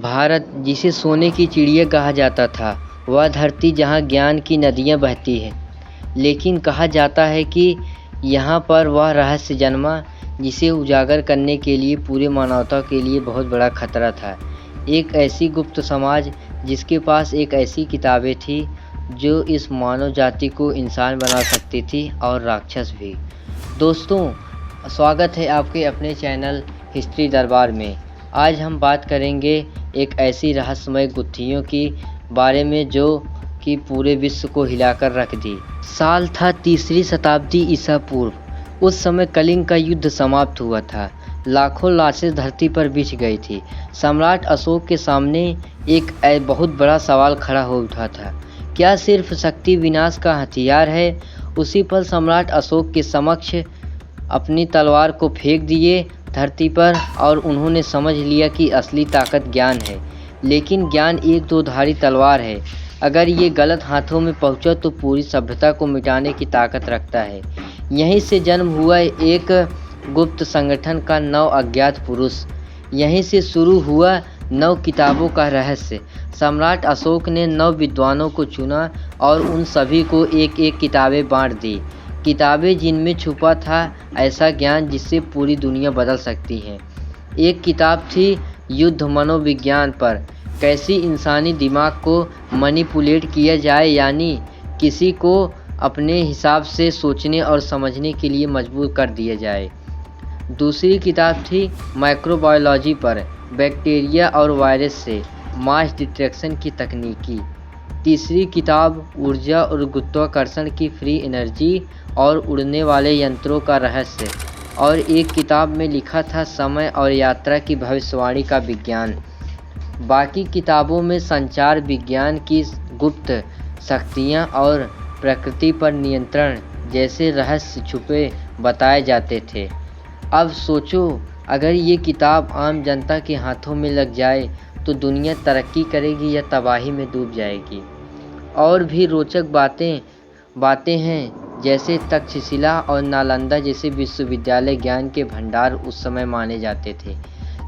भारत, जिसे सोने की चिड़िया कहा जाता था, वह धरती जहाँ ज्ञान की नदियाँ बहती हैं। लेकिन कहा जाता है कि यहाँ पर वह रहस्य जन्मा जिसे उजागर करने के लिए पूरे मानवता के लिए बहुत बड़ा खतरा था। एक ऐसी गुप्त समाज जिसके पास एक ऐसी किताबें थी जो इस मानव जाति को इंसान बना सकती थी और राक्षस भी। दोस्तों, स्वागत है आपके अपने चैनल हिस्ट्री दरबार में। आज हम बात करेंगे एक ऐसी रहस्यमय गुत्थियों की बारे में जो कि पूरे विश्व को हिलाकर रख दी। साल था 3री शताब्दी ईसा पूर्व। उस समय कलिंग का युद्ध समाप्त हुआ था। लाखों लाशें धरती पर बिछ गई थी। सम्राट अशोक के सामने एक बहुत बड़ा सवाल खड़ा हो उठा था। क्या सिर्फ शक्ति विनाश का हथियार है? उसी पल सम्राट अशोक के समक्ष अपनी तलवार को फेंक दिए धरती पर और उन्होंने समझ लिया कि असली ताकत ज्ञान है। लेकिन ज्ञान एक दो धारी तलवार है। अगर ये गलत हाथों में पहुंचा तो पूरी सभ्यता को मिटाने की ताकत रखता है। यहीं से जन्म हुआ एक गुप्त संगठन का 9 अज्ञात पुरुष। यहीं से शुरू हुआ 9 किताबों का रहस्य। सम्राट अशोक ने 9 विद्वानों को चुना और उन सभी को एक एक किताबें बांट दी। किताबें जिनमें छुपा था ऐसा ज्ञान जिससे पूरी दुनिया बदल सकती है। एक किताब थी युद्ध मनोविज्ञान पर, कैसी इंसानी दिमाग को मैनिपुलेट किया जाए, यानी किसी को अपने हिसाब से सोचने और समझने के लिए मजबूर कर दिया जाए। दूसरी किताब थी माइक्रोबायोलॉजी पर, बैक्टीरिया और वायरस से मास डिटेक्शन की तकनीकी। तीसरी किताब ऊर्जा और गुरुत्वाकर्षण की फ्री एनर्जी और उड़ने वाले यंत्रों का रहस्य। और एक किताब में लिखा था समय और यात्रा की भविष्यवाणी का विज्ञान। बाकी किताबों में संचार विज्ञान की गुप्त शक्तियाँ और प्रकृति पर नियंत्रण जैसे रहस्य छुपे बताए जाते थे। अब सोचो, अगर ये किताब आम जनता के हाथों में लग जाए तो दुनिया तरक्की करेगी या तबाही में डूब जाएगी। और भी रोचक बातें हैं, जैसे तक्षशिला और नालंदा जैसे विश्वविद्यालय ज्ञान के भंडार उस समय माने जाते थे।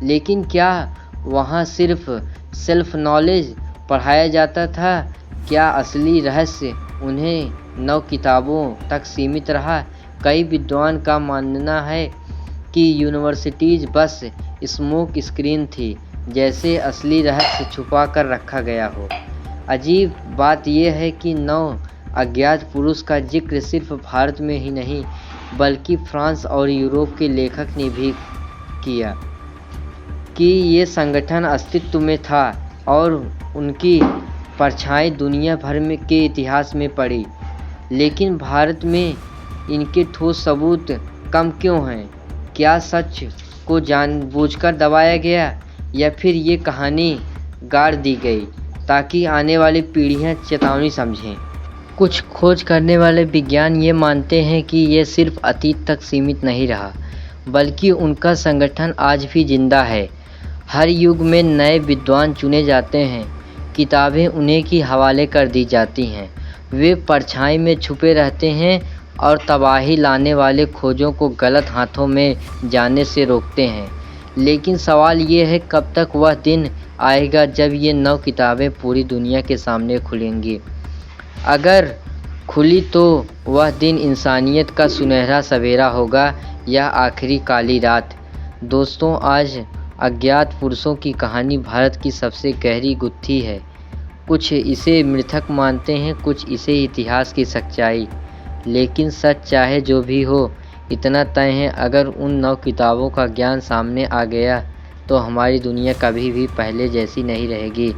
लेकिन क्या वहाँ सिर्फ सेल्फ नॉलेज पढ़ाया जाता था? क्या असली रहस्य उन्हें 9 किताबों तक सीमित रहा? कई विद्वान का मानना है कि यूनिवर्सिटीज़ बस स्मोक स्क्रीन थी, जैसे असली रहस्य छुपा कर रखा गया हो। अजीब बात यह है कि 9 अज्ञात पुरुष का जिक्र सिर्फ भारत में ही नहीं बल्कि फ्रांस और यूरोप के लेखक ने भी किया कि ये संगठन अस्तित्व में था और उनकी परछाई दुनिया भर में के इतिहास में पड़ी। लेकिन भारत में इनके ठोस सबूत कम क्यों हैं? क्या सच को जानबूझकर दबाया गया या फिर ये कहानी गाड़ दी गई ताकि आने वाली पीढ़ियां चेतावनी समझें? कुछ खोज करने वाले विज्ञान ये मानते हैं कि ये सिर्फ अतीत तक सीमित नहीं रहा बल्कि उनका संगठन आज भी जिंदा है। हर युग में नए विद्वान चुने जाते हैं, किताबें उन्हीं की हवाले कर दी जाती हैं। वे परछाई में छुपे रहते हैं और तबाही लाने वाले खोजों को गलत हाथों में जाने से रोकते हैं। लेकिन सवाल ये है, कब तक वह दिन आएगा जब ये 9 किताबें पूरी दुनिया के सामने खुलेंगी? अगर खुली तो वह दिन इंसानियत का सुनहरा सवेरा होगा या आखिरी काली रात? दोस्तों, आज अज्ञात पुरुषों की कहानी भारत की सबसे गहरी गुत्थी है। कुछ इसे मृतक मानते हैं, कुछ इसे इतिहास की सच्चाई। लेकिन सच चाहे जो भी हो, इतना तय है, अगर उन 9 किताबों का ज्ञान सामने आ गया तो हमारी दुनिया कभी भी पहले जैसी नहीं रहेगी।